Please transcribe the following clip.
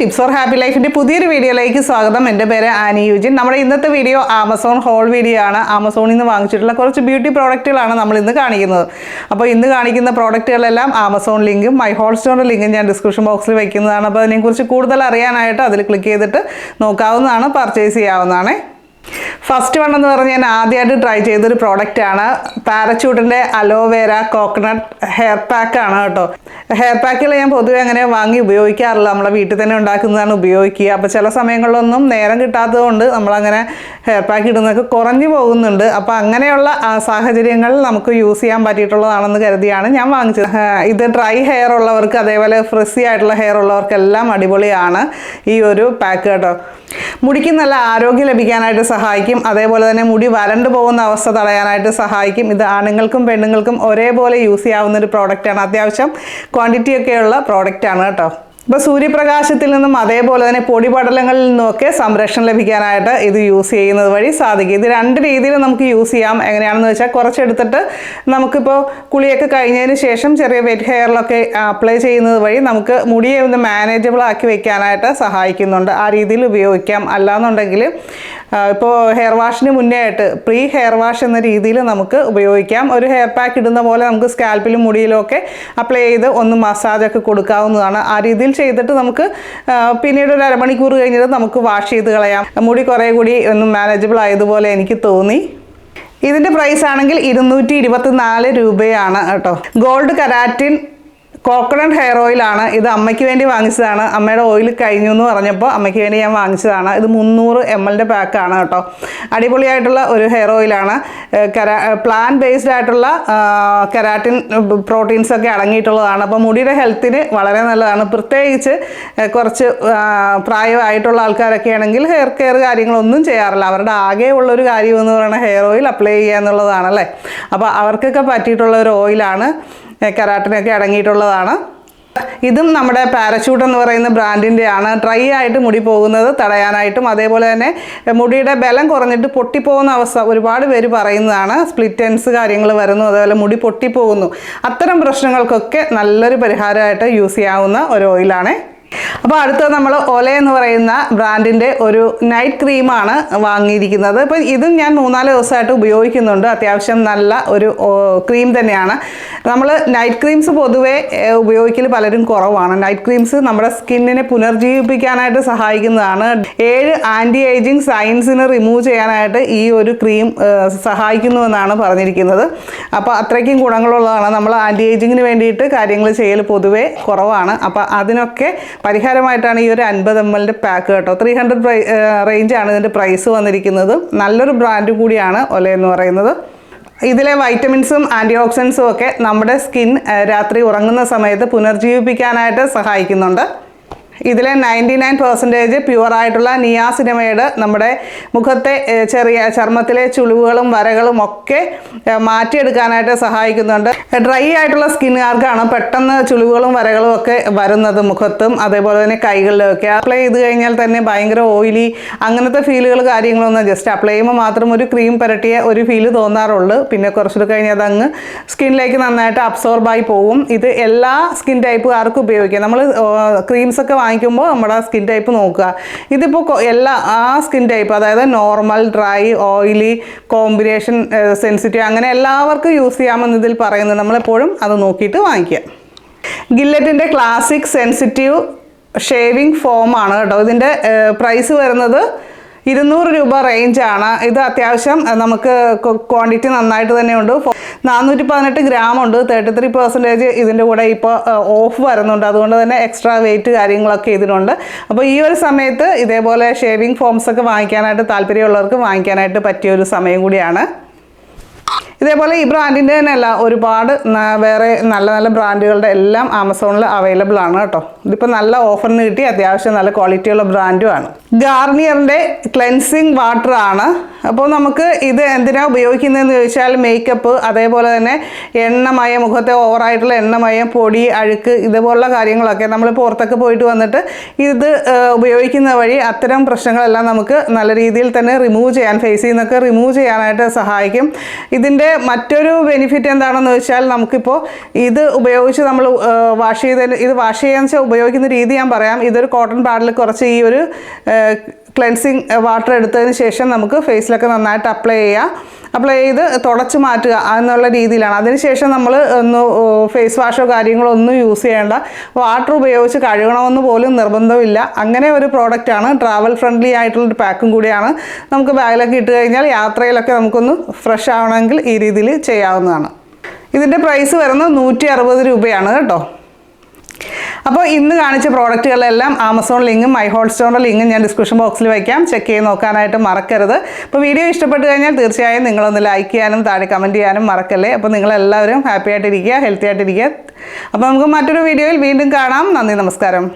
Tips four happy ലൈഫിൻ്റെ പുതിയൊരു വീഡിയോയിലേക്ക് സ്വാഗതം. എൻ്റെ പേര് ആനി യുജിൻ. നമ്മുടെ ഇന്നത്തെ വീഡിയോ ആമസോൺ ഹോൾ വീഡിയോ ആണ്. ആമസോണിൽ നിന്ന് വാങ്ങിച്ചിട്ടുള്ള കുറച്ച് ബ്യൂട്ടി പ്രോഡക്റ്റുകളാണ് നമ്മൾ ഇന്ന് കാണിക്കുന്നത്. അപ്പോൾ ഇന്ന് കാണിക്കുന്ന പ്രോഡക്റ്റുകളെല്ലാം ആമസോൺ ലിങ്കും മൈ ഹോൾ സ്റ്റോറിൻ്റെ ലിങ്കും ഞാൻ ഡിസ്ക്രിപ്ഷൻ ബോക്സിൽ വയ്ക്കുന്നതാണ്. അപ്പോൾ അതിനെക്കുറിച്ച് കൂടുതൽ അറിയാനായിട്ട് അതിൽ ക്ലിക്ക് ചെയ്തിട്ട് നോക്കാവുന്നതാണ്, പർച്ചേസ് ചെയ്യാവുന്നതാണ്. ഫസ്റ്റ് വൺ എന്ന് പറഞ്ഞാൽ ഞാൻ ആദ്യമായിട്ട് ട്രൈ ചെയ്തൊരു പ്രോഡക്റ്റാണ് പാരച്യൂട്ടിൻ്റെ അലോവേര കോക്കനട്ട് ഹെയർ പാക്കാണ് കേട്ടോ. ഹെയർ പാക്കുകൾ ഞാൻ പൊതുവെ അങ്ങനെ വാങ്ങി ഉപയോഗിക്കാറില്ല, നമ്മളെ വീട്ടിൽ തന്നെ ഉണ്ടാക്കുന്നതാണ് ഉപയോഗിക്കുക. അപ്പോൾ ചില സമയങ്ങളിലൊന്നും നേരം കിട്ടാത്തത് കൊണ്ട് നമ്മളങ്ങനെ ഹെയർ പാക്ക് ഇടുന്നതൊക്കെ കുറഞ്ഞു പോകുന്നുണ്ട്. അപ്പോൾ അങ്ങനെയുള്ള സാഹചര്യങ്ങളിൽ നമുക്ക് യൂസ് ചെയ്യാൻ പറ്റിയിട്ടുള്ളതാണെന്ന് കരുതിയാണ് ഞാൻ വാങ്ങിച്ചത്. ഇത് ഡ്രൈ ഹെയർ ഉള്ളവർക്ക് അതേപോലെ ഫ്രിസി ആയിട്ടുള്ള ഹെയർ ഉള്ളവർക്കെല്ലാം അടിപൊളിയാണ് ഈ ഒരു പാക്ക് കേട്ടോ. മുടിക്ക് നല്ല ആരോഗ്യം ലഭിക്കാനായിട്ട് സഹായിക്കും, അതേപോലെ തന്നെ മുടി വരണ്ടു പോകുന്ന അവസ്ഥ തടയാനായിട്ട് സഹായിക്കും. ഇത് ആണുങ്ങൾക്കും പെണ്ണുങ്ങൾക്കും ഒരേപോലെ യൂസ് ചെയ്യാവുന്നൊരു പ്രോഡക്റ്റാണ്. അത്യാവശ്യം ക്വാണ്ടിറ്റി ഒക്കെയുള്ള പ്രോഡക്റ്റാണ് കേട്ടോ. ഇപ്പോൾ സൂര്യപ്രകാശത്തിൽ നിന്നും അതേപോലെ തന്നെ പൊടിപടലങ്ങളിൽ നിന്നുമൊക്കെ സംരക്ഷണം ലഭിക്കാനായിട്ട് ഇത് യൂസ് ചെയ്യുന്നത് വഴി സാധിക്കും. ഇത് രണ്ട് രീതിയിൽ നമുക്ക് യൂസ് ചെയ്യാം. എങ്ങനെയാണെന്ന് വെച്ചാൽ കുറച്ചെടുത്തിട്ട് നമുക്കിപ്പോൾ കുളിയൊക്കെ കഴിഞ്ഞതിന് ശേഷം ചെറിയ വെറ്റ് ഹെയറിലൊക്കെ അപ്ലൈ ചെയ്യുന്നത് വഴി നമുക്ക് മുടിയെ ഒന്ന് മാനേജബിൾ ആക്കി വെക്കാനായിട്ട് സഹായിക്കുന്നുണ്ട്. ആ രീതിയിൽ ഉപയോഗിക്കാം. അല്ലാന്നുണ്ടെങ്കിൽ ഇപ്പോൾ ഹെയർ വാഷിന് മുന്നേ ആയിട്ട് പ്രീ ഹെയർ വാഷ് എന്ന രീതിയിൽ നമുക്ക് ഉപയോഗിക്കാം. ഒരു ഹെയർ പാക്ക് ഇടുന്ന പോലെ നമുക്ക് സ്കാൽപ്പിലും മുടിയിലും ഒക്കെ അപ്ലൈ ചെയ്ത് ഒന്ന് മസാജൊക്കെ കൊടുക്കാവുന്നതാണ്. ആ രീതിയിൽ ചെയ്തിട്ട് നമുക്ക് പിന്നീട് ഒരു അരമണിക്കൂർ കഴിഞ്ഞിട്ട് നമുക്ക് വാഷ് ചെയ്ത് കളയാം. മുടി കുറേ കൂടി ഒന്ന് മാനേജബിൾ ആയതുപോലെ എനിക്ക് തോന്നി. ഇതിൻ്റെ പ്രൈസ് ആണെങ്കിൽ 224 രൂപയാണ് കേട്ടോ. ഗോൾഡ് കെരാറ്റിൻ കോക്കനട്ട് ഹെയർ ഓയിലാണ്. ഇത് അമ്മയ്ക്ക് വേണ്ടി വാങ്ങിച്ചതാണ്. അമ്മയുടെ ഓയിൽ കഴിഞ്ഞു എന്ന് പറഞ്ഞപ്പോൾ അമ്മയ്ക്ക് വേണ്ടി ഞാൻ വാങ്ങിച്ചതാണ്. ഇത് 300 ml പാക്കാണ് കേട്ടോ. അടിപൊളിയായിട്ടുള്ള ഒരു ഹെയർ ഓയിലാണ്. പ്ലാൻ ബേസ്ഡ് ആയിട്ടുള്ള കെരാറ്റിൻ പ്രോട്ടീൻസ് ഒക്കെ അടങ്ങിയിട്ടുള്ളതാണ്. അപ്പോൾ മുടിയുടെ ഹെൽത്തിന് വളരെ നല്ലതാണ്. പ്രത്യേകിച്ച് കുറച്ച് പ്രായമായിട്ടുള്ള ആൾക്കാരൊക്കെ ആണെങ്കിൽ ഹെയർ കെയർ കാര്യങ്ങളൊന്നും ചെയ്യാറില്ല. അവരുടെ ആകെ ഉള്ളൊരു കാര്യം എന്ന് പറയുന്നത് ഹെയർ ഓയിൽ അപ്ലൈ ചെയ്യുക എന്നുള്ളതാണല്ലേ. അപ്പോൾ അവർക്കൊക്കെ പറ്റിയിട്ടുള്ള ഒരു ഓയിലാണ്, കെരാറ്റിനൊക്കെ അടങ്ങിയിട്ടുള്ളതാണ്. ഇതും നമ്മുടെ പാരച്യൂട്ട് എന്ന് പറയുന്ന ബ്രാൻഡിൻ്റെയാണ്. ഡ്രൈ ആയിട്ട് മുടി പോകുന്നത് തടയാനായിട്ടും അതേപോലെ തന്നെ മുടിയുടെ ബലം കുറഞ്ഞിട്ട് പൊട്ടിപ്പോകുന്ന അവസ്ഥ ഒരുപാട് പേര് പറയുന്നതാണ്. സ്പ്ലിറ്റ് എൻഡ്സ് കാര്യങ്ങൾ വരുന്നു, അതേപോലെ മുടി പൊട്ടിപ്പോകുന്നു. അത്തരം പ്രശ്നങ്ങൾക്കൊക്കെ നല്ലൊരു പരിഹാരമായിട്ട് യൂസ് ചെയ്യാവുന്ന ഒരു ഓയിലാണ്. അപ്പോൾ അടുത്തത് നമ്മൾ ഒലെ എന്ന് പറയുന്ന ബ്രാൻഡിൻ്റെ ഒരു നൈറ്റ് ക്രീമാണ് വാങ്ങിയിരിക്കുന്നത്. അപ്പോൾ ഇതും ഞാൻ 3-4 ദിവസമായിട്ട് ഉപയോഗിക്കുന്നുണ്ട്. അത്യാവശ്യം നല്ല ഒരു ക്രീം തന്നെയാണ്. നമ്മൾ നൈറ്റ് ക്രീംസ് പൊതുവേ ഉപയോഗിക്കൽ പലരും കുറവാണ്. നൈറ്റ് ക്രീംസ് നമ്മുടെ സ്കിന്നിനെ പുനർജീവിപ്പിക്കാനായിട്ട് സഹായിക്കുന്നതാണ്. 7 ആൻറ്റി ഏജിങ് സൈൻസിനെ റിമൂവ് ചെയ്യാനായിട്ട് ഈ ഒരു ക്രീം സഹായിക്കുന്നുവെന്നാണ് പറഞ്ഞിരിക്കുന്നത്. അപ്പോൾ അത്രയ്ക്കും ഗുണങ്ങളുള്ളതാണ്. നമ്മൾ ആൻറ്റി ഏജിങ്ങിന് വേണ്ടിയിട്ട് കാര്യങ്ങൾ ചെയ്യൽ പൊതുവേ കുറവാണ്. അപ്പോൾ അതിനൊക്കെ പരിഹാരമായിട്ടാണ് ഈ ഒരു 50 ml പാക്ക് കേട്ടോ. 300 റേഞ്ചാണ് ഇതിൻ്റെ പ്രൈസ് വന്നിരിക്കുന്നത്. നല്ലൊരു ബ്രാൻഡ് കൂടിയാണ് ഒലെ എന്ന് പറയുന്നത്. ഇതിലെ വൈറ്റമിൻസും ആൻറ്റി ഓക്സിഡൻസും ഒക്കെ നമ്മുടെ സ്കിൻ രാത്രി ഉറങ്ങുന്ന സമയത്ത് പുനർജീവിപ്പിക്കാനായിട്ട് സഹായിക്കുന്നുണ്ട്. ഇതിലെ 99% പ്യുവറായിട്ടുള്ള നിയാസിനമൈഡ് നമ്മുടെ മുഖത്തെ ചെറിയ ചർമ്മത്തിലെ ചുളിവുകളും വരകളും ഒക്കെ മാറ്റിയെടുക്കാനായിട്ട് സഹായിക്കുന്നുണ്ട്. ഡ്രൈ ആയിട്ടുള്ള സ്കിന്നുകാർക്കാണ് പെട്ടെന്ന് ചുളിവുകളും വരകളും ഒക്കെ വരുന്നത് മുഖത്തും അതേപോലെ തന്നെ കൈകളിലൊക്കെ. അപ്ലൈ ചെയ്ത് കഴിഞ്ഞാൽ തന്നെ ഭയങ്കര ഓയിലി അങ്ങനത്തെ ഫീലുകൾ കാര്യങ്ങളൊന്നും ജസ്റ്റ് അപ്ലൈ ചെയ്യുമ്പോൾ മാത്രം ഒരു ക്രീം പുരട്ടിയ ഒരു ഫീല് തോന്നാറുള്ളൂ. പിന്നെ കുറച്ചുകൂടി കഴിഞ്ഞാൽ അതങ്ങ് സ്കിന്നിലേക്ക് നന്നായിട്ട് അബ്സോർബായി പോകും. ഇത് എല്ലാ സ്കിൻ ടൈപ്പുകാർക്കും ഉപയോഗിക്കാം. നമ്മൾ ക്രീംസൊക്കെ വാങ്ങിക്കുമ്പോൾ നമ്മുടെ സ്കിൻ ടൈപ്പ് നോക്കുക. ഇതിപ്പോൾ ആ സ്കിൻ ടൈപ്പ്, അതായത് normal, dry, oily, combination, sensitive, അങ്ങനെ എല്ലാവർക്കും യൂസ് ചെയ്യാമെന്ന് ഇതിൽ പറയുന്നത്. നമ്മളെപ്പോഴും അത് നോക്കിയിട്ട് വാങ്ങിക്കുക. ഗില്ലറ്റിൻ്റെ ക്ലാസിക് സെൻസിറ്റീവ് ഷേവിംഗ് ഫോമാണ് കേട്ടോ. ഇതിൻ്റെ പ്രൈസ് വരുന്നത് 200 രൂപ റേഞ്ചാണ്. ഇത് അത്യാവശ്യം നമുക്ക് ക്വാണ്ടിറ്റി നന്നായിട്ട് തന്നെ ഉണ്ട്. 418 ഗ്രാം ഉണ്ട്. 33% ഇതിൻ്റെ കൂടെ ഇപ്പോൾ ഓഫ് വരുന്നുണ്ട്. അതുകൊണ്ട് തന്നെ എക്സ്ട്രാ വെയിറ്റ് കാര്യങ്ങളൊക്കെ ഇതിനുണ്ട്. അപ്പോൾ ഈ ഒരു സമയത്ത് ഇതേപോലെ ഷേവിംഗ് ഫോംസ് ഒക്കെ വാങ്ങിക്കാനായിട്ട് താല്പര്യമുള്ളവർക്ക് വാങ്ങിക്കാനായിട്ട് പറ്റിയ ഒരു സമയം കൂടിയാണ്. ഇതേപോലെ ഈ ബ്രാൻഡിൻ്റെ തന്നെയല്ല, ഒരുപാട് വേറെ നല്ല നല്ല ബ്രാൻഡുകളുടെ എല്ലാം ആമസോണിൽ അവൈലബിൾ ആണ് കേട്ടോ. ഇതിപ്പോൾ നല്ല ഓഫറിന് കിട്ടി, അത്യാവശ്യം നല്ല ക്വാളിറ്റിയുള്ള ബ്രാൻഡുമാണ്. ഗാർണിയറിൻ്റെ ക്ലെൻസിങ് വാട്ടർ ആണ്. അപ്പോൾ നമുക്ക് ഇത് എന്തിനാണ് ഉപയോഗിക്കുന്നതെന്ന് ചോദിച്ചാൽ മേക്കപ്പ്, അതേപോലെ തന്നെ എണ്ണമയം, മുഖത്തെ ഓവറായിട്ടുള്ള എണ്ണമയം, പൊടി, അഴുക്ക് ഇതുപോലുള്ള കാര്യങ്ങളൊക്കെ നമ്മൾ പുറത്തൊക്കെ പോയിട്ട് വന്നിട്ട് ഇത് ഉപയോഗിക്കുന്ന വഴി അത്തരം പ്രശ്നങ്ങളെല്ലാം നമുക്ക് നല്ല രീതിയിൽ തന്നെ റിമൂവ് ചെയ്യാൻ, ഫേസിൽ നിന്നൊക്കെ റിമൂവ് ചെയ്യാനായിട്ട് സഹായിക്കും. ഇതിൻ്റെ ഇതിൻ്റെ മറ്റൊരു ബെനിഫിറ്റ് എന്താണെന്ന് വെച്ചാൽ നമുക്കിപ്പോൾ ഇത് ഉപയോഗിച്ച് നമ്മൾ വാഷ് ചെയ്യാന്ന് വെച്ചാൽ ഉപയോഗിക്കുന്ന രീതി ഞാൻ പറയാം. ഇതൊരു കോട്ടൺ പാഡിൽ കുറച്ച് ഈ ഒരു ക്ലെൻസിങ് വാട്ടർ എടുത്തതിന് ശേഷം നമുക്ക് ഫേസിലൊക്കെ നന്നായിട്ട് അപ്ലൈ ചെയ്ത് തുടച്ച് മാറ്റുക എന്നുള്ള രീതിയിലാണ്. അതിനുശേഷം നമ്മൾ ഒന്ന് ഫേസ് വാഷോ കാര്യങ്ങളോ ഒന്നും യൂസ് ചെയ്യേണ്ട, വാട്ടർ ഉപയോഗിച്ച് കഴുകണമെന്ന് പോലും നിർബന്ധമില്ല. അങ്ങനെ ഒരു പ്രോഡക്റ്റാണ്. ട്രാവൽ ഫ്രണ്ട്ലി ആയിട്ടുള്ളൊരു പാക്കും കൂടിയാണ്. നമുക്ക് ബാഗിലൊക്കെ ഇട്ട് കഴിഞ്ഞാൽ യാത്രയിലൊക്കെ നമുക്കൊന്ന് ഫ്രഷ് ആവണമെങ്കിൽ ഈ രീതിയിൽ ചെയ്യാവുന്നതാണ്. ഇതിൻ്റെ പ്രൈസ് വരുന്നത് 160 രൂപയാണ് കേട്ടോ. അപ്പോൾ ഇന്ന് കാണിച്ച പ്രോഡക്റ്റുകളെല്ലാം ആമസോൺ ലിങ്കും മൈ ഹോൾ സ്റ്റോറിൻ്റെ ലിങ്കും ഞാൻ ഡിസ്ക്രിപ്ഷൻ ബോക്സിൽ വയ്ക്കാം. ചെക്ക് ചെയ്ത് നോക്കാനായിട്ട് മറക്കരുത്. അപ്പോൾ വീഡിയോ ഇഷ്ടപ്പെട്ട് കഴിഞ്ഞാൽ തീർച്ചയായും നിങ്ങളൊന്ന് ലൈക്ക് ചെയ്യാനും താഴെ കമൻറ്റ് ചെയ്യാനും മറക്കല്ലേ. അപ്പോൾ നിങ്ങളെല്ലാവരും ഹാപ്പി ആയിട്ടിരിക്കുക, ഹെൽത്തി ആയിട്ടിരിക്കുക. അപ്പോൾ നമുക്ക് മറ്റൊരു വീഡിയോയിൽ വീണ്ടും കാണാം. നന്ദി, നമസ്കാരം.